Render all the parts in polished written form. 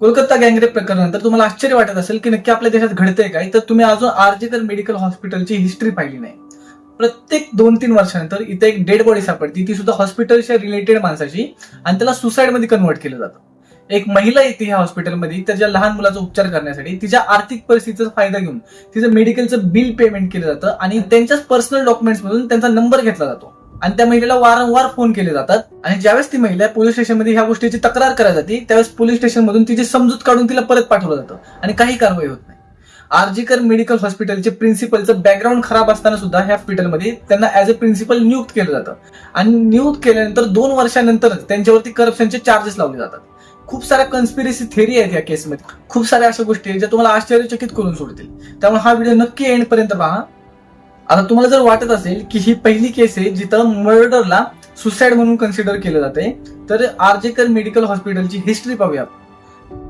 Kolkata gang rape प्रकरणानंतर तुम्हाला आश्चर्य वाटत असेल की नक्की आपल्या देशात घडतंय काय, तर तुम्ही अजून आरजीकर मेडिकल हॉस्पिटलची हिस्ट्री पाहिली नाही. प्रत्येक 2-3 वर्षानंतर इथे एक डेड बॉडी सापडती, ती सुद्धा हॉस्पिटलच्या रिलेटेड माणसाची, आणि त्याला सुसाईड मध्ये कन्वर्ट केलं जातं. एक महिला येते ह्या हॉस्पिटलमध्ये त्याच्या लहान मुलाचा उपचार करण्यासाठी. तिच्या आर्थिक परिस्थितीचा फायदा घेऊन तिचं मेडिकलचं बिल पेमेंट केलं जातं आणि त्यांच्याच पर्सनल डॉक्युमेंट्स मधून त्यांचा नंबर घेतला जातो आणि त्या महिलेला वारंवार फोन केले जातात. आणि ज्यावेळेस ती महिला पोलीस स्टेशनमध्ये ह्या गोष्टीची तक्रार करायला जाते, त्यावेळेस पोलीस स्टेशन मधून तिची समजूत काढून तिला परत पाठवलं जातं आणि काही कारवाई होत नाही. आरजीकर मेडिकल हॉस्पिटलचे प्रिन्सिपलचं बॅकग्राऊंड खराब असताना सुद्धा ह्या हॉस्पिटलमध्ये त्यांना ऍज अ प्रिन्सिपल नियुक्त केलं जातं आणि नियुक्त केल्यानंतर 2 वर्षानंतर त्यांच्यावरती करप्शनचे चार्जेस लावले जातात. खूप साऱ्या कन्स्पिरसी थेअरी आहेत या केसमध्ये. खूप साऱ्या अशा गोष्टी आहेत ज्या तुम्हाला आश्चर्यचकित करून सोडतील. त्यामुळे हा व्हिडिओ नक्की एंड पर्यंत पहा. आता तुम्हाला जर वाटत असेल की ही पहिली केस आहे जिथं मर्डरला सुसाईड म्हणून कन्सिडर केलं जाते, तर आरजेकर मेडिकल हॉस्पिटलची हिस्ट्री पाहूया.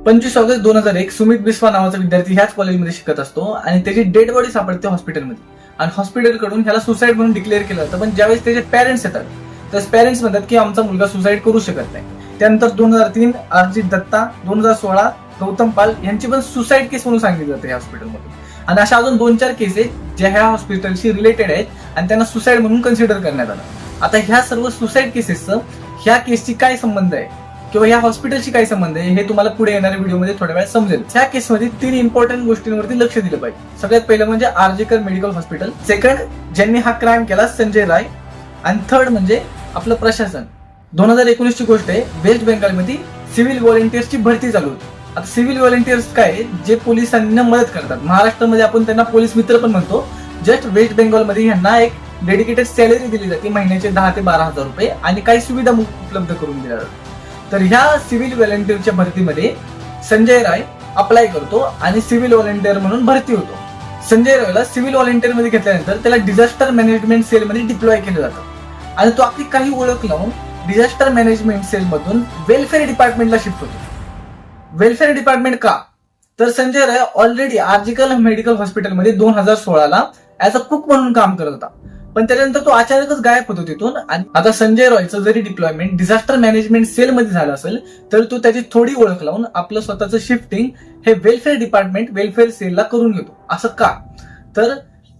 25 ऑगस्ट 2001 सुमित बिस्वा नावाचा विद्यार्थी ह्याच कॉलेजमध्ये शिकत असतो आणि त्याची डेड बॉडी सापडते हॉस्पिटलमध्ये आणि हॉस्पिटलकडून ह्याला सुसाईड म्हणून डिक्लेअर केलं जातं. पण ज्यावेळेस त्याचे पेरेंट्स येतात त्यावेळेस पेरेंट्स म्हणतात की आमचा मुलगा सुसाईड करू शकत नाही. त्यानंतर 2003 अर्जित दत्ता, 2016 गौतम पाल यांची पण सुसाईड केस म्हणून सांगितली जाते या हॉस्पिटलमध्ये. आणि अशा अजून 2-4 केसेस ज्या ह्या हॉस्पिटलशी रिलेटेड आहेत आणि त्यांना सुसाईड म्हणून कन्सिडर करण्यात आलं. आता ह्या सर्व सुसाईड केसेसचं ह्या केसची काय संबंध आहे किंवा ह्या हॉस्पिटलशी काय संबंध आहे हे तुम्हाला पुढे येणाऱ्या व्हिडिओमध्ये थोड्या वेळात समजेल. ह्या केसमध्ये 3 इम्पॉर्टंट गोष्टींवरती लक्ष दिलं पाहिजे. सगळ्यात पहिलं म्हणजे आरजेकर मेडिकल हॉस्पिटल, सेकंड ज्यांनी हा क्राईम केला संजय राय, आणि थर्ड म्हणजे आपलं प्रशासन. 2019 ची गोष्ट आहे, वेस्ट बेंगॉलमध्ये सिव्हिल व्हॉलेंटियर्सची भरती चालू होती. आता सिव्हिल व्हॉलेंटियर्स काय, जे पोलिसांना मदत करतात. महाराष्ट्रामध्ये आपण त्यांना पोलीस मित्र पण म्हणतो. जस्ट वेस्ट बेंगॉलमध्ये यांना एक डेडिकेटेड सॅलरी दिली जाते, महिन्याचे 10 ते 12 हजार रुपये, आणि काही सुविधा उपलब्ध करून दिल्या जातात. तर ह्या सिव्हिल व्हॉलेंटियरच्या भरतीमध्ये संजय राय अप्लाय करतो आणि सिव्हिल व्हॉलेंटियर म्हणून भरती होतो. संजय रायला सिव्हिल व्हॉलेंटियर मध्ये घेतल्यानंतर त्याला डिझास्टर मॅनेजमेंट सेलमध्ये डिप्लॉय केलं जातं आणि तो आपली काही ओळख लावून डिझास्टर मॅनेजमेंट सेल मधून वेलफेअर डिपार्टमेंटला शिफ्ट होतो. वेलफेअर डिपार्टमेंट का, तर संजय राय ऑलरेडी आरजीकर मेडिकल हॉस्पिटलमध्ये 2016ला ऍज अ कुक म्हणून काम करत होता. पण त्याच्यानंतर तो अचानकच गायब होतो तिथून. आणि आता संजय रॉयचं जरी डिप्लॉयमेंट डिझास्टर मॅनेजमेंट सेलमध्ये झालं असेल तर तो त्याची थोडी ओळख लावून आपलं स्वतःचं शिफ्टिंग हे वेलफेअर डिपार्टमेंट वेलफेअर सेलला करून घेतो. असं का, तर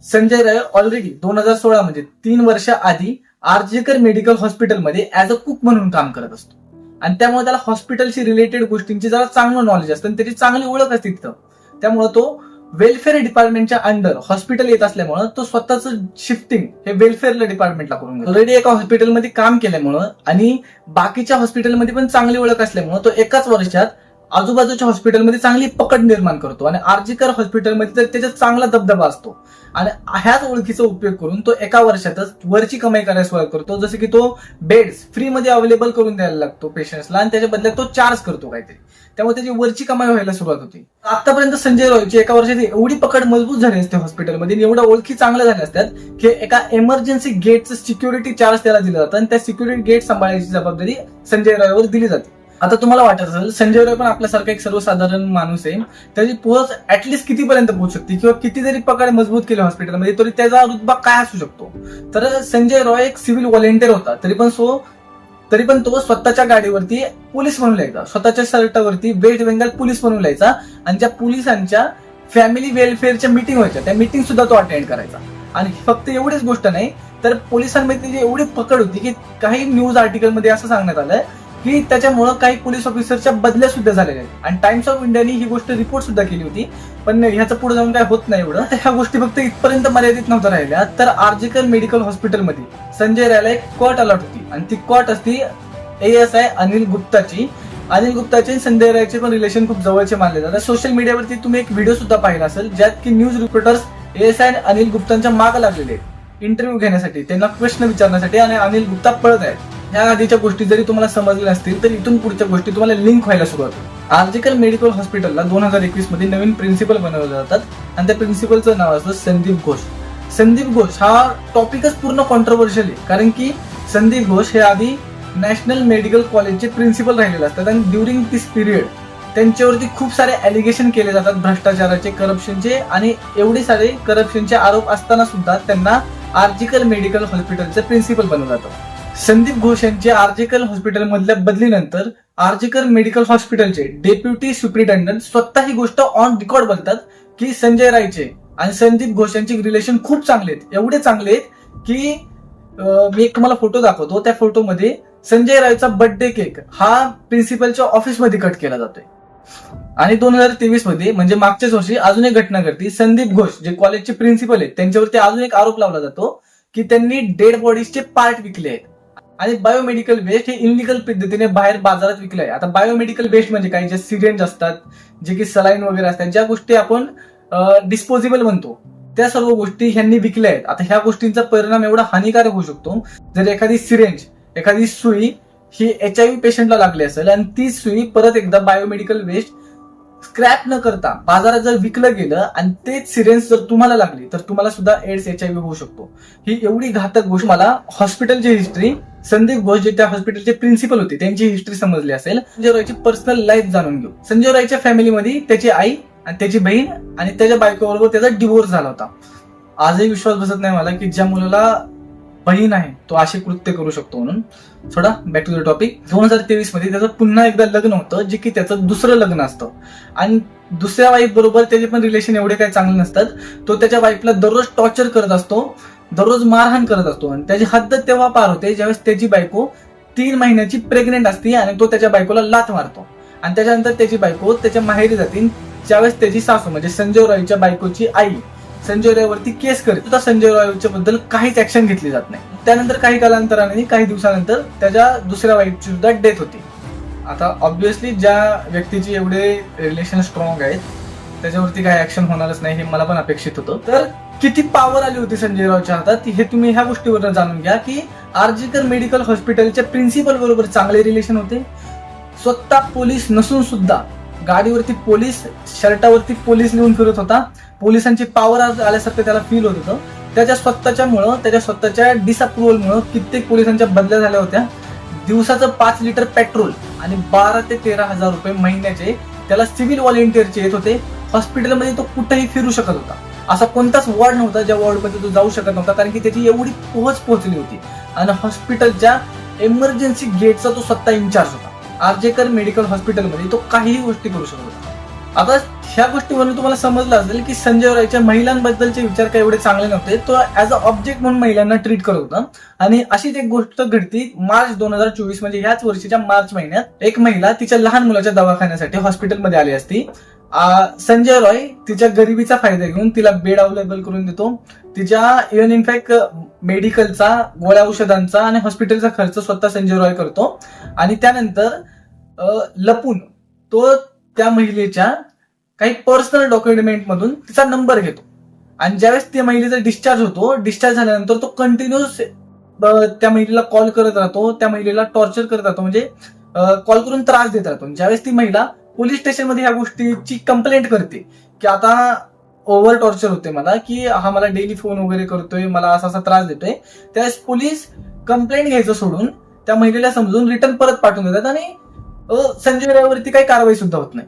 संजय राय ऑलरेडी 2016 म्हणजे 3 वर्ष आधी आरजीकर मेडिकल हॉस्पिटलमध्ये ऍज अ कुक म्हणून काम करत असतो आणि त्यामुळे त्याला हॉस्पिटलशी रिलेटेड गोष्टींची जरा चांगलं नॉलेज असतं आणि त्याची चांगली ओळख असते तिथं. त्यामुळे तो वेलफेअर डिपार्टमेंटच्या अंडर हॉस्पिटल येत असल्यामुळे तो स्वतःच शिफ्टिंग हे वेलफेअर डिपार्टमेंटला करून घेतो. ऑलरेडी एका हॉस्पिटलमध्ये काम केल्यामुळं आणि बाकीच्या हॉस्पिटलमध्ये पण चांगली ओळख असल्यामुळे तो एकाच वर्षात आजूबाजूच्या हॉस्पिटलमध्ये चांगली पकड निर्माण करतो आणि आरजीकर हॉस्पिटलमध्ये तर त्याचा चांगला दबदबा असतो. आणि ह्याच ओळखीचा उपयोग करून तो एका वर्षातच वरची कमाई करायला सुरुवात करतो. जसं की तो बेड्स फ्रीमध्ये अवेलेबल करून द्यायला लागतो पेशंट्सला आणि त्याच्या बदल्यात तो चार्ज करतो काहीतरी. त्यामुळे त्याची वरची कमाई व्हायला सुरुवात होती. आतापर्यंत संजय रॉयची एका वर्षात एवढी पकड मजबूत झाली असते हॉस्पिटलमध्ये, एवढ्या ओळखी चांगल्या झाल्या असतात की एका इमर्जन्सी गेटचं सिक्युरिटी चार्ज त्याला दिलं जातं आणि त्या सिक्युरिटी गेट सांभाळायची जबाबदारी संजय रॉयवर दिली जाते. आता तुम्हाला वाटत असेल संजय रॉय पण आपल्यासारखा एक सर्वसाधारण माणूस आहे, त्याची पोहोच ऍटलिस्ट कितीपर्यंत पोहोचू शकते किंवा किती जरी पकड मजबूत केली हॉस्पिटलमध्ये तरी त्याचा रुतबा काय असू शकतो. तर संजय रॉय एक सिव्हिल व्हॉलेंटियर होता, तरी पण तो स्वतःच्या गाडीवरती पोलीस म्हणून लिहायचा, स्वतःच्या शर्टावरती वेस्ट बेंगॉल पोलीस म्हणून लिहायचा आणि ज्या पोलिसांच्या फॅमिली वेलफेअरच्या मीटिंग व्हायच्या त्या मीटिंग सुद्धा तो अटेंड करायचा. आणि फक्त एवढीच गोष्ट नाही तर पोलिसांमध्ये त्याची एवढी पकड होती की काही न्यूज आर्टिकलमध्ये असं सांगण्यात आलंय की त्याच्यामुळे काही पोलीस ऑफिसरच्या बदल्या सुद्धा झालेल्या आहेत आणि टाइम्स ऑफ इंडियाने ही गोष्ट रिपोर्ट सुद्धा केली होती. पण ह्याचं पुढे जाऊन काय होत नाही एवढं. ह्या गोष्टी फक्त इथपर्यंत मर्यादित नव्हत्या राहिल्या. तर आरजीकर मेडिकल हॉस्पिटलमध्ये संजय रायला एक कॉट अलॉट होती आणि ती कॉट असती ASI अनिल गुप्ताची. अनिल गुप्ताचे संजय रायचे पण रिलेशन खूप जवळचे मानले जातात. सोशल मीडियावरती तुम्ही एक व्हिडिओ सुद्धा पाहिला असेल ज्यात की न्यूज रिपोर्टर्स ASI आणि अनिल गुप्तांच्या मागे लागलेले आहेत इंटरव्ह्यू घेण्यासाठी, त्यांना प्रश्न विचारण्यासाठी, आणि अनिल गुप्ता पळत आहेत. ह्या आधीच्या गोष्टी जरी तुम्हाला समजल्या असतील तर इथून पुढच्या गोष्टी तुम्हाला लिंक व्हायला सुरुवात होईल. आरजीकर मेडिकल हॉस्पिटलला 2021 मध्ये नवीन प्रिन्सिपल बनवले जातात आणि त्या प्रिन्सिपलचं नाव असतं संदीप घोष. संदीप घोष हा टॉपिकच पूर्ण कॉन्ट्रोवर्शियल आहे, कारण की संदीप घोष हे आधी नॅशनल मेडिकल कॉलेजचे प्रिन्सिपल राहिलेले असतात आणि ड्युरिंग दिस पिरियड त्यांच्यावरती खूप सारे ॲलिगेशन केले जातात भ्रष्टाचाराचे, करप्शनचे, आणि एवढे सारे करप्शनचे आरोप असताना सुद्धा त्यांना आरजीकर मेडिकल हॉस्पिटलचे प्रिन्सिपल बनवलं जातं. संदीप घोष यांचे आर्जिकल हॉस्पिटल मधल्या बदलीनंतर आर्जिकल मेडिकल हॉस्पिटलचे डेप्युटी सुप्रिटेंडंट स्वतः ही गोष्ट ऑन रेकॉर्ड बोलतात की संजय रायचे आणि संदीप घोष यांचे रिलेशन खूप चांगले आहेत, एवढे चांगले आहेत की मी एक तुम्हाला फोटो दाखवतो. त्या फोटोमध्ये संजय रायचा बर्थडे केक हा प्रिन्सिपलच्या ऑफिसमध्ये कट केला जातोय. आणि 2023 मध्ये म्हणजे मागच्याच वर्षी अजून एक घटना घडती. संदीप घोष जे कॉलेजचे प्रिन्सिपल आहेत त्यांच्यावरती अजून एक आरोप लावला जातो की त्यांनी डेड बॉडीजचे पार्ट विकले आहेत आणि बायोमेडिकल वेस्ट हे इनलिगल पद्धतीने बाहेर बाजारात विकले आहे. आता बायोमेडिकल वेस्ट म्हणजे काही जे सिरिंज असतात, जे की सलाईन वगैरे असतात, ज्या गोष्टी आपण डिस्पोजेबल म्हणतो, त्या सर्व गोष्टी ह्यांनी विकल्या आहेत. आता ह्या गोष्टींचा परिणाम एवढा हानिकारक होऊ शकतो. जर एखादी सिरेंज, एखादी सुई ही HIV पेशंटला लागली असेल आणि ती सुई परत एकदा बायोमेडिकल वेस्ट स्क्रॅप न करता बाजारात जर विकलं गेलं आणि तेच सिरेंज जर तुम्हाला लागली तर तुम्हाला सुद्धा एड्स HIV होऊ शकतो. ही एवढी घातक गोष्ट. मला हॉस्पिटलची हिस्ट्री, संदीप घोष जे त्या हॉस्पिटलचे प्रिन्सिपल होते त्यांची हिस्ट्री समजली असेल. संजय रायची पर्सनल लाईफ जाणून घेऊ. संजय रायच्या फॅमिलीमध्ये त्याची आई आणि त्याची बहीण आणि त्याच्या बायकोबरोबर त्याचा डिवोर्स झाला होता. आजही विश्वास बसत नाही मला की ज्या मुलाला बहीण आहे तो असे कृत्य करू शकतो म्हणून. थोडा बॅक टू द टॉपिक. 2023 मध्ये त्याचं पुन्हा एकदा लग्न होतं, जे की त्याचं दुसरं लग्न असतं आणि दुसऱ्या वाईफ बरोबर त्याचे पण रिलेशन एवढे काही चांगले नसतात. तो त्याच्या वाईफला दररोज टॉर्चर करत असतो, दररोज मारहाण करत असतो आणि त्याची हद्द तेव्हा पार होते ज्यावेळेस त्याची बायको 3 महिन्याची प्रेग्नेंट असते आणि तो त्याच्या बायकोला लाथ मारतो आणि त्याच्यानंतर त्याची बायको त्याच्या माहेरी जाते. ज्यावेळेस त्याची सासू म्हणजे संजय रायच्या बायकोची आई संजय रायवरती केस करते, सुद्धा संजय रायच्या बद्दल काहीच ऍक्शन घेतली जात नाही. त्यानंतर काही कालांतराने, काही दिवसानंतर त्याच्या दुसऱ्या वाईफची सुद्धा डेथ होती. आता ऑब्व्हियसली ज्या व्यक्तीची एवढे रिलेशन स्ट्रॉंग आहेत त्याच्यावरती काही ऍक्शन होणारच नाही हे मला पण अपेक्षित होतं. तर किती पॉवर आली होती संजय रावच्या हातात हे तुम्ही ह्या गोष्टीवर जाणून घ्या की आर्जिकल मेडिकल हॉस्पिटलच्या प्रिन्सिपल बरोबर चांगले रिलेशन होते. स्वतः पोलीस नसून सुद्धा गाडीवरती पोलीस, शर्टावरती पोलीस लिहून फिरत होता. पोलिसांची पॉवर आल्यासारखं त्याला फील होत होतं. त्याच्या स्वतःच्या डिसअप्रुव्हलमुळे कित्येक पोलिसांच्या बदल्या झाल्या होत्या. दिवसाचं 5 लिटर पेट्रोल आणि 12 ते 13 हजार रुपये महिन्याचे त्याला सिव्हिल व्हॉलेंटिअरचे येत होते. हॉस्पिटलमध्ये तो कुठेही फिरू शकत होता. असा कोणताच वॉर्ड नव्हता ज्या वॉर्डमध्ये तो जाऊ शकत नव्हता, कारण की त्याची एवढी पोहोचली होती. आणि हॉस्पिटलच्या इमर्जन्सी गेटचा तो स्वतः इंचार्ज होता. आर्जिकल मेडिकल हॉस्पिटलमध्ये तो काहीही गोष्टी करू शकत होता. आता ह्या गोष्टीवरून तुम्हाला समजलं असेल की संजय रायच्या महिलांबद्दलचे विचार काही एवढे चांगले नव्हते. तो ऍज अ ऑब्जेक्ट म्हणून महिलांना ट्रीट करत होता. आणि अशीच एक गोष्ट घडती मार्च 2024 म्हणजे ह्याच वर्षीच्या मार्च महिन्यात. एक महिला तिच्या लहान मुलाच्या दवाखान्यासाठी हॉस्पिटलमध्ये आली असती. संजय रॉय तिच्या गरिबीचा फायदा घेऊन तिला बेड अवेलेबल करून देतो. तिच्या इव्हन इनफॅक्ट मेडिकलचा, गोळ्या औषधांचा आणि हॉस्पिटलचा खर्च स्वतः संजय रॉय करतो. आणि त्यानंतर लपून तो त्या महिलेच्या काही पर्सनल डॉक्युमेंट मधून तिचा नंबर घेतो आणि ज्यावेळेस त्या महिलेचा डिस्चार्ज होतो, डिस्चार्ज झाल्यानंतर तो कंटिन्युअस त्या महिलेला कॉल करत राहतो, त्या महिलेला टॉर्चर करत राहतो, म्हणजे कॉल करून त्रास देत राहतो. ज्यावेळेस ती महिला पोलीस स्टेशनमध्ये ह्या गोष्टीची कंप्लेंट करते की आता ओव्हर टॉर्चर होते मला, की हा मला डेली फोन वगैरे करतोय, मला असा त्रास देतोय, त्यावेळेस पोलीस कंप्लेंट घ्यायचं सोडून त्या महिलेला समजून रिटर्न परत पाठवून देतात आणि संजय रायवरती काही कारवाई सुद्धा होत नाही.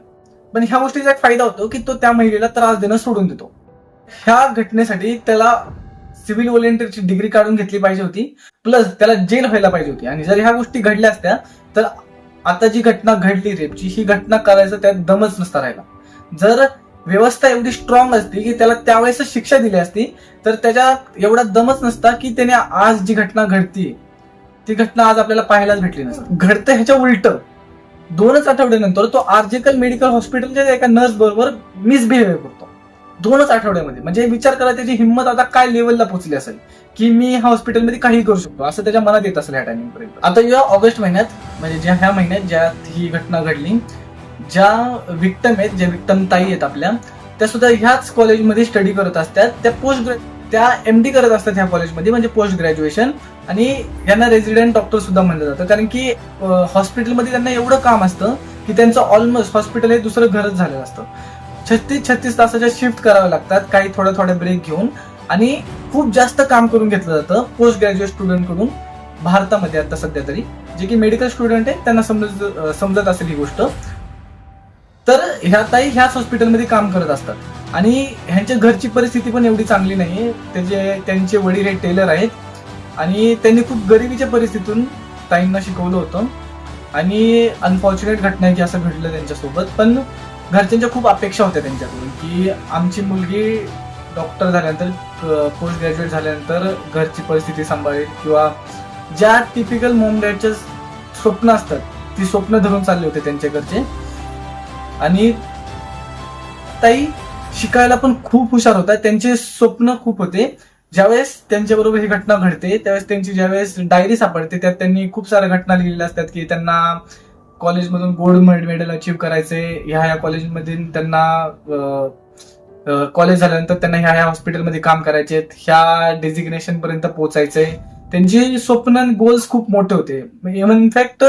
पण ह्या गोष्टीचा एक फायदा होतो की तो त्या महिलेला त्रास देणं सोडून देतो. ह्या घटनेसाठी त्याला सिव्हिल व्हॉलेंटिअरची डिग्री काढून घेतली पाहिजे होती, प्लस त्याला जेल व्हायला पाहिजे होती. आणि जर ह्या गोष्टी घडल्या असत्या तर आता जी घटना घडली रेपची, ही घटना करायचं त्यात दमच नसता राहिला. जर व्यवस्था एवढी स्ट्रॉंग असती की त्याला त्यावेळेस शिक्षा दिली असती तर त्याच्यात एवढा दमच नसता की त्याने आज जी घटना घडती ती घटना आज आपल्याला पाहायलाच भेटली नसती. घडतं ह्याच्या उलट 2च आठवड्यानंतर तो आर्जिकल मेडिकल हॉस्पिटलच्या एका नर्स बरोबर मिसबिहेव्ह करतो. 2च आठवड्यामध्ये. म्हणजे विचार करा त्याची हिंमत आता काय लेवलला पोहोचली असेल की मी ह्या हॉस्पिटलमध्ये काही करू शकतो, असं त्याच्या मनात येत असेल ह्या टायमिंग पर्यंत. आता या ऑगस्ट महिन्यात म्हणजे ह्या महिन्यात ज्यात ही घटना घडली, ज्या विक्टम आहेत, ज्या विक्टम ताई आहेत आपल्या, त्या सुद्धा ह्याच कॉलेजमध्ये स्टडी करत असतात. त्या MD करत असतात ह्या कॉलेजमध्ये, म्हणजे पोस्ट ग्रॅज्युएशन. आणि यांना रेसिडेंट डॉक्टर सुद्धा म्हणलं जातं, कारण की हॉस्पिटलमध्ये त्यांना एवढं काम असतं की त्यांचं ऑलमोस्ट हॉस्पिटल हे दुसरं घरच झालेलं असतं. 36 तासाच्या शिफ्ट कराव्या लागतात, काही थोड्या ब्रेक घेऊन, आणि खूप जास्त काम करून घेतलं जातं पोस्ट ग्रॅज्युएट स्टुडंट कडून भारतामध्ये आता सध्या तरी. जे की मेडिकल स्टुडंट आहे त्यांना समजत असेल ही गोष्ट. तर ह्या ताई ह्याच हॉस्पिटलमध्ये काम करत असतात आणि ह्यांच्या घरची परिस्थिती पण एवढी चांगली नाहीये. त्यांचे वडील हे टेलर आहेत आणि त्यांनी खूप गरिबीच्या परिस्थितीतून ताईंना शिकवलं होतं. आणि अनफॉर्च्युनेट घटना आहे की असं घडलं त्यांच्यासोबत, पण घरच्यांच्या खूप अपेक्षा होत्या त्यांच्याकडून की आमची मुलगी डॉक्टर झाल्यानंतर, पोस्ट ग्रॅज्युएट झाल्यानंतर घरची परिस्थिती सांभाळेल, किंवा ज्या टिपिकल मॉम डॅडचे स्वप्न असतात ती स्वप्न धरून चालले होते त्यांच्या घरचे. आणि ताई शिकायला पण खूप हुशार होता, त्यांचे स्वप्न खूप होते. ज्यावेळेस त्यांच्याबरोबर ही घटना घडते त्यावेळेस त्यांची ज्यावेळेस डायरी सापडते त्यात त्यांनी खूप साऱ्या घटना लिहिलेल्या असतात की त्यांना कॉलेजमधून गोल्ड मेडल अचीव्ह करायचे, ह्या कॉलेजमध्ये त्यांना कॉलेज झाल्यानंतर त्यांना ह्या हॉस्पिटलमध्ये काम करायचे, ह्या डेझिग्नेशन पर्यंत पोहोचायचंय. त्यांची स्वप्न आणि गोल्स खूप मोठे होते. इनफॅक्ट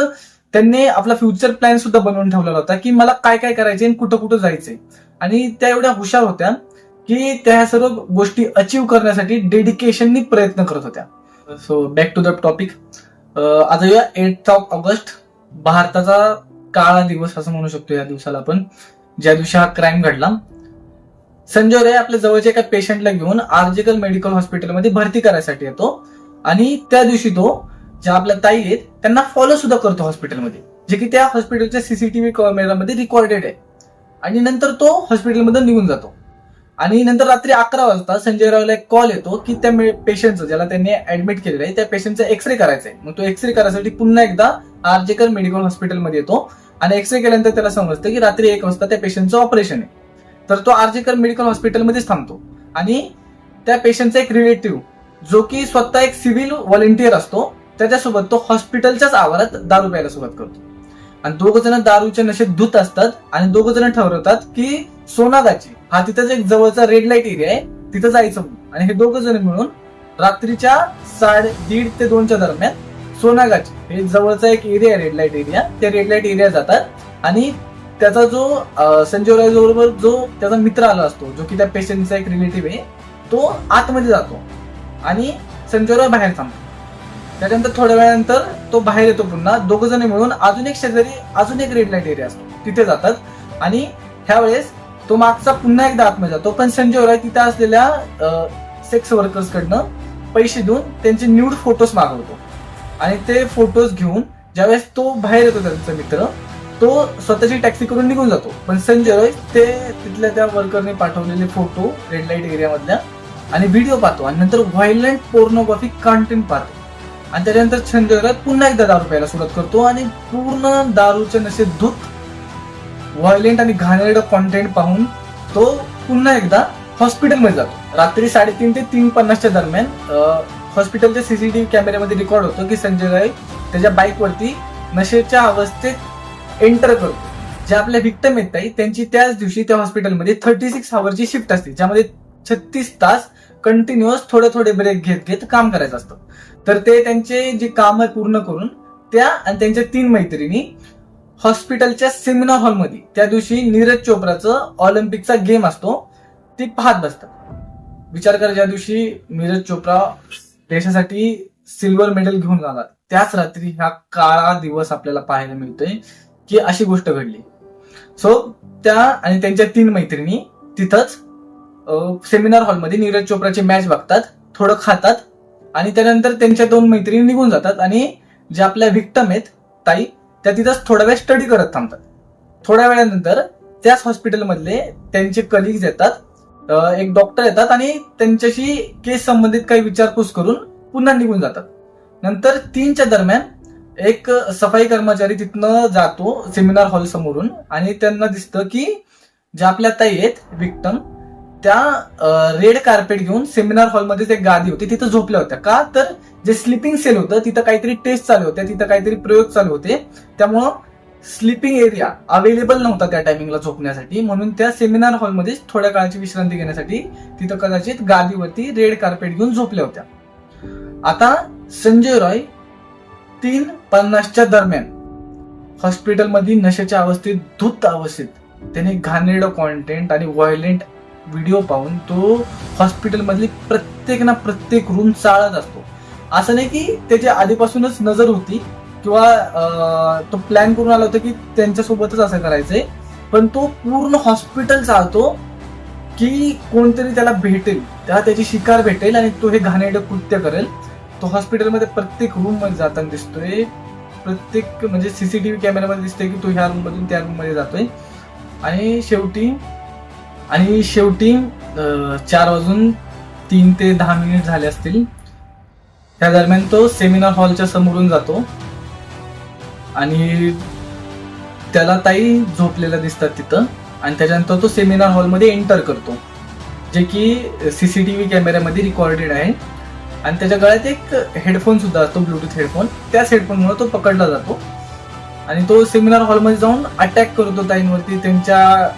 त्यांनी आपला फ्युचर प्लॅन सुद्धा बनवून ठेवलेला होता की मला काय काय करायचे आणि कुठं कुठं जायचंय. आणि त्या एवढ्या हुशार होत्या की त्या सर्व गोष्टी अचीव्ह करण्यासाठी डेडिकेशननी प्रयत्न करत होत्या. So back to the topic. आता या 8 ऑगस्ट भारताचा काळा दिवस असं म्हणू शकतो या दिवसाला आपण, ज्या दिवशी हा क्राईम घडला. संजय राय आपल्या जवळच्या एका पेशंटला घेऊन आर्जिकल मेडिकल हॉस्पिटलमध्ये भरती करायसाठी येतो. आणि त्या दिवशी तो ज्या आपल्या ताई आहेत त्यांना फॉलो सुद्धा करतो हॉस्पिटलमध्ये, जे की त्या हॉस्पिटलच्या सीसीटीव्ही कॅमेरामध्ये रेकॉर्डेड आहे. आणि नंतर तो हॉस्पिटलमध्ये निघून जातो. आणि नंतर रात्री 11 वाजता संजय रावला एक कॉल येतो की त्या पेशंटचं, ज्याला त्यांनी ऍडमिट केलेलं आहे, त्या पेशंटचा एक्सरे करायचा आहे. मग तो एक्सरे करायसाठी पुन्हा एकदा आर्जिकल मेडिकल हॉस्पिटलमध्ये येतो. आणि एक्सरे केल्यानंतर त्याला समजतं की रात्री 1 वाजता त्या पेशंटचं ऑपरेशन आहे. तर तो आर्जिकल मेडिकल हॉस्पिटलमध्येच थांबतो. आणि त्या पेशंटचा एक रिलेटिव्ह, जो की स्वतः एक सिव्हिल व्हॉलेंटियर असतो, त्याच्यासोबत तो हॉस्पिटलच्याच आवारात दारू प्यायला सुरुवात करतो. आणि दोघ जण दारूच्या नशेत धूत असतात. आणि दोघ जण ठरवतात की सोनागाची हा तिथंच एक जवळचा रेड लाईट एरिया आहे, तिथं जायचं. आणि हे दोघ जण मिळून रात्रीच्या 1:30 ते 2च्या दरम्यान सोनागाची हे जवळचा एक एरिया आहे, रेड लाईट एरिया, त्या रेड लाईट एरिया जातात. आणि त्याचा जो संजय राय बरोबर जो त्याचा मित्र आला असतो, जो की त्या पेशंटचा एक रिलेटिव्ह आहे, तो आतमध्ये जातो आणि संजय राय बाहेर थांबतो. त्याच्यानंतर थोड्या वेळानंतर तो बाहेर येतो पुन्हा. दोघ जण मिळून अजून एक शेजारी अजून एक रेड लाईट एरिया असतो, तिथे जातात. आणि ह्या वेळेस तो मागचा पुन्हा एकदा आतमध्ये जातो. पण संजय राय तिथे असलेल्या सेक्स वर्कर्स कडनं पैसे देऊन त्यांचे न्यूड फोटोज मागवतो. आणि ते फोटोज घेऊन ज्यावेळेस तो बाहेर येतो त्यांचा मित्र, तो स्वतःची टॅक्सी करून निघून जातो. पण संजय राय ते तिथल्या त्या वर्करने पाठवलेले फोटो रेड लाईट एरिया मधल्या आणि व्हिडिओ पाहतो. आणि नंतर व्हायलंट पोर्नोग्राफिक कंटेंट पाहतो. आणि त्याच्यानंतर संजय राय पुन्हा एकदा दारू प्यायला सुरुवात करतो. आणि पूर्ण दारूच्या नशेत धूत व्हायलेंट आणि घाणेरडं कॉन्टेंट पाहून तो पुन्हा एकदा हॉस्पिटलमध्ये जातो. रात्री 3:30 ते 3:50च्या दरम्यान हॉस्पिटलच्या सीसीटीव्ही कॅमेऱ्यामध्ये रेकॉर्ड होतो की संजय राय त्याच्या बाईकवरती नशेच्या अवस्थेत एंटर करतो. जे आपल्या व्हिक्टिम आहेत ताई, त्यांची त्याच दिवशी त्या हॉस्पिटलमध्ये 36 आवरची शिफ्ट असते, ज्यामध्ये 36 तास कंटिन्युअस थोडे थोडे ब्रेक घेत घेत काम करायचं असतं. तर ते त्यांचे जे काम पूर्ण करून त्या आणि त्यांच्या 3 मैत्रिणी हॉस्पिटलच्या सेमिनार हॉलमध्ये त्या दिवशी नीरज चोप्राचं ऑलिम्पिकचा गेम असतो ती पाहत बसतात. विचार करा, ज्या दिवशी नीरज चोप्रा देशासाठी सिल्वर मेडल घेऊन आला त्याच रात्री हा काळा दिवस आपल्याला पाहायला मिळतोय की अशी गोष्ट घडली. सो त्या आणि त्यांच्या 3 मैत्रिणी तिथंच सेमिनार हॉलमध्ये नीरज चोप्राची मॅच बघतात, थोडं खातात आणि त्यानंतर त्यांच्या 2 मैत्रिणी निघून जातात. आणि ज्या आपल्या व्हिक्टिम आहेत ताई, त्या तिथंच थोडा वेळ स्टडी करत थांबतात. थोड्या वेळानंतर त्याच हॉस्पिटलमधले त्यांचे कलिग्स येतात, एक डॉक्टर येतात आणि त्यांच्याशी केस संबंधित काही विचारपूस करून पुन्हा निघून जातात. नंतर 3च्या दरम्यान एक सफाई कर्मचारी तिथनं जातो सेमिनार हॉल समोरून आणि त्यांना दिसतं की ज्या आपल्या ताई आहेत व्हिक्टिम, त्या रेड कार्पेट घेऊन सेमिनार हॉलमध्ये एक गादी होती तिथं झोपल्या होत्या. का तर जे स्लीपिंग सेल होतं तिथं काहीतरी टेस्ट चालू होत्या, तिथं काहीतरी प्रयोग चालू होते, त्यामुळं स्लीपिंग एरिया अवेलेबल नव्हता त्या टायमिंगला झोपण्यासाठी. म्हणून त्या सेमिनार हॉलमध्ये थोड्या काळाची विश्रांती घेण्यासाठी तिथं कदाचित गादीवरती रेड कार्पेट घेऊन झोपल्या होत्या. आता संजय रॉय 3:50च्या दरम्यान हॉस्पिटलमध्ये नशेच्या अवस्थेत, धूत अवस्थेत त्याने घाणेरडं कॉन्टेंट आणि व्हायलेंट व्हिडिओ पाहून तो हॉस्पिटलमधली प्रत्येक रूम चाळत असतो. असं नाही की त्याच्या आधीपासूनच नजर होती किंवा तो प्लॅन करून आला होता की त्यांच्यासोबतच असं करायचंय, पण तो पूर्ण हॉस्पिटल चालतो की कोणतरी त्याला भेटेल, त्याला त्याची शिकार भेटेल आणि तो हे घाणेरडं कृत्य करेल. तो हॉस्पिटलमध्ये प्रत्येक रूम मध्ये जाताना दिसतोय, प्रत्येक म्हणजे सीसीटीव्ही कॅमेऱ्यामध्ये दिसतोय की तो ह्या रूम मधून त्या रूम मध्ये जातोय. आणि शेवटी 4:03 ते 10 झाले असतील. त्या दरम्यान तो सेमिनार हॉलच्या समोरून जातो आणि त्याला ताई झोपलेला दिसतात तिथं. आणि त्याच्यानंतर तो सेमिनार हॉलमध्ये एंटर करतो, जे की सीसीटीव्ही कॅमेऱ्यामध्ये रेकॉर्डेड आहे. आणि त्याच्या गळ्यात एक हेडफोन सुद्धा असतो, ब्लूटूथ हेडफोन. त्याच हेडफोनमुळे तो पकडला जातो आणि तो सेमिनार हॉलमध्ये जाऊन अटॅक करतो ताईंवरती. त्यांच्या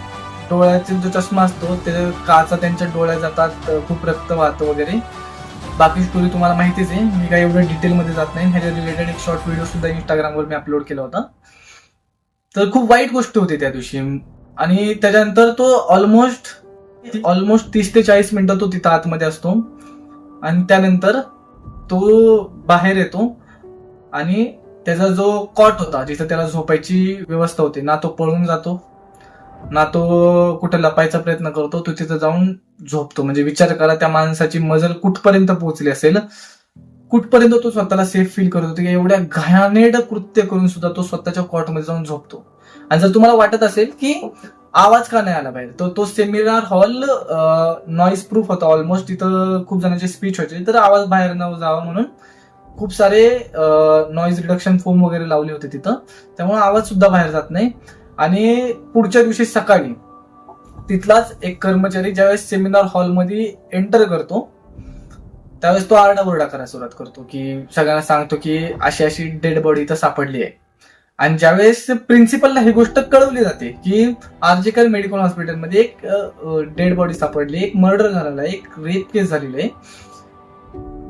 डोळ्याचा जो चष्मा असतो ते काचा त्यांच्या डोळ्यात जातात, खूप रक्त वाहतं वगैरे. बाकी स्टोरी तुम्हाला माहितीच आहे, मी काही एवढं डिटेलमध्ये जात नाही. ह्याच्या रिलेटेड एक शॉर्ट व्हिडिओ सुद्धा इंस्टाग्रामवर मी अपलोड केला होता. तर खूप वाईट गोष्ट होती त्या दिवशी. आणि त्याच्यानंतर तो ऑलमोस्ट 30 ते 40 मिनिटं तो तिथं आतमध्ये असतो. आणि त्यानंतर तो बाहेर येतो आणि त्याचा जो कॉट होता जिथं त्याला झोपायची व्यवस्था होती, ना तो पळून जातो ना तो कुठे लपायचा प्रयत्न करतो, तो तिथं जाऊन झोपतो. म्हणजे विचार करा त्या माणसाची मजल कुठपर्यंत पोहोचली असेल, कुठपर्यंत तो स्वतःला सेफ फील करत होतो की एवढ्या घाणेरड कृत्य करून सुद्धा तो स्वतःच्या कॉटमध्ये जाऊन झोपतो. आणि जर तुम्हाला वाटत असेल की आवाज का नाही आला बाहेर, तर तो सेमिनार हॉल नॉईज प्रूफ होता ऑलमोस्ट. तिथं खूप जणांची स्पीच व्हायची, तर आवाज बाहेर न जावा म्हणून खूप सारे नॉईज रिडक्शन फोम वगैरे लावले होते तिथं, त्यामुळे आवाज सुद्धा बाहेर जात नाही. आणि पुढच्या दिवशी सकाळी तिथलाच एक कर्मचारी ज्यावेळेस सेमिनार हॉलमध्ये एंटर करतो त्यावेळेस तो आरडाओरडा करायला सुरुवात करतो, की सगळ्यांना सांगतो की अशी डेड बॉडी इथं सापडली आहे. आणि ज्यावेळेस प्रिन्सिपलला ही गोष्ट कळवली जाते की आर्जिकल मेडिकल हॉस्पिटलमध्ये एक डेड बॉडी सापडली, एक मर्डर झालेला आहे, एक रेप केस झालेली आहे,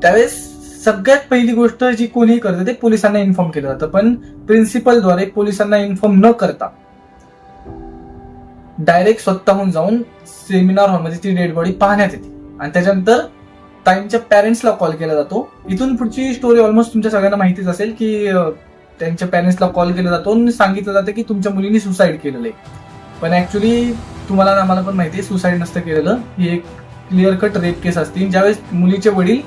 त्यावेळेस सगळ्यात पहिली गोष्ट जी कोणीही करतं ते पोलिसांना इन्फॉर्म केलं जातं. पण प्रिन्सिपलद्वारे पोलिसांना इन्फॉर्म न करता डायरेक्ट स्वतःहून जाऊन सेमिनार हॉलमध्ये ती डेड बॉडी पाहण्यात येते. आणि त्याच्यानंतर ताईंच्या पॅरेंट्सला कॉल केला जातो. इथून पुढची स्टोरी ऑलमोस्ट तुमच्या सगळ्यांना माहितीच असेल की त्यांच्या पॅरेंट्सला कॉल केला जातो आणि सांगितलं जातं की तुमच्या मुलीने सुसाईड केलेलं आहे. पण ऍक्च्युली तुम्हाला आम्हाला पण माहिती आहे सुसाईड नसतं केलेलं, ही एक क्लिअर कट रेप केस असते. ज्यावेळेस मुलीचे वडील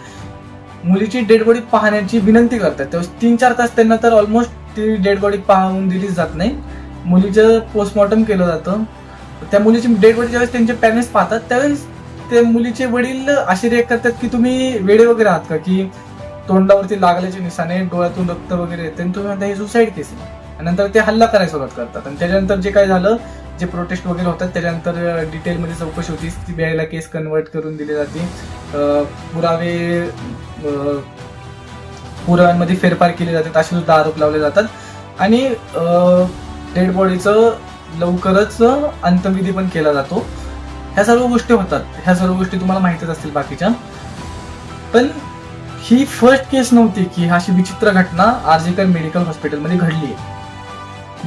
मुलीची डेड बॉडी पाहण्याची विनंती करतात त्यावेळेस 3-4 तास त्यांना तर ऑलमोस्ट ती डेड बॉडी पाहून दिलीच जात नाही. मुलीचं पोस्टमॉर्टम केलं जातं. त्या मुलीची डेड बॉडी ज्यावेळेस त्यांचे पॅरेंट्स पाहतात त्यावेळेस ते मुलीचे वडील असे रिएक्ट करतात की तुम्ही वेडे वगैरे आहात का, की तोंडावरती लागल्याचे निशाणे, डोळ्यातून रक्त वगैरे येते आणि तुम्ही म्हणता हे सुसाईड केस आहे. नंतर ते हल्ला करायला सुरुवात करतात. आणि त्याच्यानंतर जे काय झालं, जे प्रोटेस्ट वगैरे होतात त्याच्यानंतर डिटेलमध्ये चौकशी होती, सीबीआयला केस कन्वर्ट करून दिली जाते, पुराव्यांमध्ये फेरफार केले जातात असे सुद्धा आरोप लावले जातात. आणि डेड बॉडीचं लवकरच अंत्यविधी पण केला जातो. ह्या सर्व गोष्टी होतात, ह्या सर्व गोष्टी तुम्हाला माहितीच असतील बाकीच्या. पण ही फर्स्ट केस नव्हती की अशी विचित्र घटना आर्जिकल मेडिकल हॉस्पिटलमध्ये घडली आहे.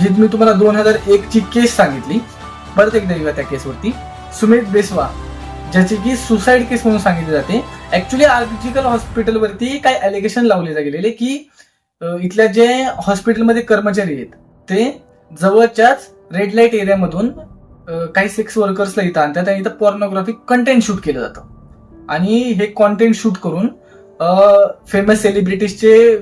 जी मी तुम्हाला 2001 ची केस सांगितली, परत एकदा येऊया त्या केसवरती. सुमित बेस्वा, ज्याची की सुसाईड केस म्हणून सांगितली जाते. ऍक्च्युली आर्जिकल हॉस्पिटलवरती काय अलिगेशन लावले गेलेले की इथल्या जे हॉस्पिटलमध्ये कर्मचारी आहेत ते जवळच्याच रेड लाईट एरियामधून काही सेक्स वर्कर्सला इथं आणतात आणि इथं पॉर्नोग्राफिक कंटेंट शूट केलं जातं. आणि हे कॉन्टेंट शूट करून फेमस सेलिब्रिटीजचे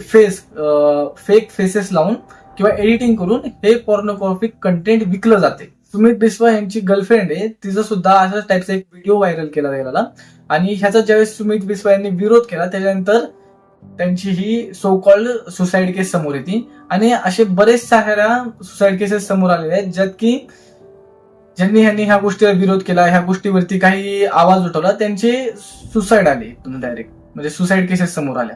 फेक फेसेस लावून किंवा एडिटिंग करून हे पॉर्नोग्राफिक कंटेंट विकलं जाते. सुमित बिस्वा यांची गर्लफ्रेंड आहे, तिचा सुद्धा अशा टाईपचा एक व्हिडिओ व्हायरल केला गेला. आणि ह्याचा ज्यावेळेस सुमित बिस्वा यांनी विरोध केला त्याच्यानंतर त्यांची ही सो कॉल्ड सुसाईड केस समोर येते. आणि असे बरेच साऱ्या सुसाईड केसेस समोर आलेले आहेत ज्यात की ज्यांनी ह्या गोष्टीला विरोध केला, ह्या गोष्टीवरती काही आवाज उठवला, त्यांचे सुसाईड आले डायरेक्ट, म्हणजे सुसाईड केसेस समोर आल्या.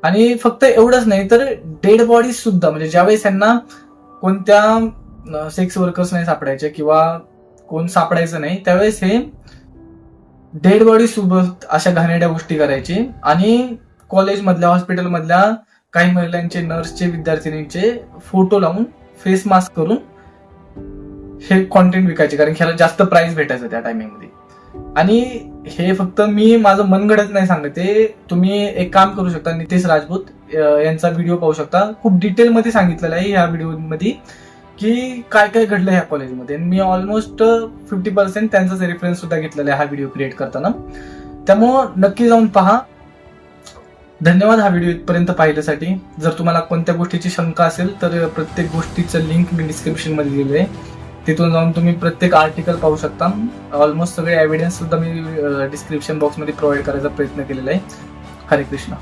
आणि फक्त एवढंच नाही तर डेड बॉडीज सुद्धा, म्हणजे ज्यावेळेस यांना कोणत्या सेक्स वर्कर्स नाही सापडायचे किंवा कोण सापडायचं नाही त्यावेळेस हे डेड बॉडी सोबत अशा घाणेरड्या गोष्टी करायचे. आणि कॉलेजमधल्या हॉस्पिटलमधल्या काही महिलांचे, नर्सचे, विद्यार्थिनींचे फोटो लावून फेस मास्क करून हे कॉन्टेंट विकायचे, कारण ह्याला जास्त प्राइस भेटायचं त्या टायमिंगमध्ये. आणि हे फक्त मी माझं मनगडत नाही सांगते, तुम्ही एक काम करू शकता, नितेश राजपूत यांचा व्हिडिओ पाहू शकता. खूप डिटेलमध्ये सांगितलेलं आहे ह्या व्हिडिओमध्ये की काय काय घडलं ह्या कॉलेजमध्ये. मी ऑलमोस्ट 50% त्यांचाच रेफरन्स सुद्धा घेतलेला आहे हा व्हिडिओ क्रिएट करताना, त्यामुळं नक्की जाऊन पहा. धन्यवाद हा व्हिडिओ इथपर्यंत पाहिल्यासाठी. जर तुम्हाला कोणत्या गोष्टीची शंका असेल तर प्रत्येक गोष्टीचं लिंक मी डिस्क्रिप्शन मध्ये दिलेलं आहे. तिथून जाऊन तुम्ही प्रत्येक आर्टिकल पाहू शकता. ऑलमोस्ट सगळे एव्हिडन्स सुद्धा मी डिस्क्रिप्शन बॉक्समध्ये प्रोव्हाइड करायचा प्रयत्न केलेला आहे. हरे कृष्ण.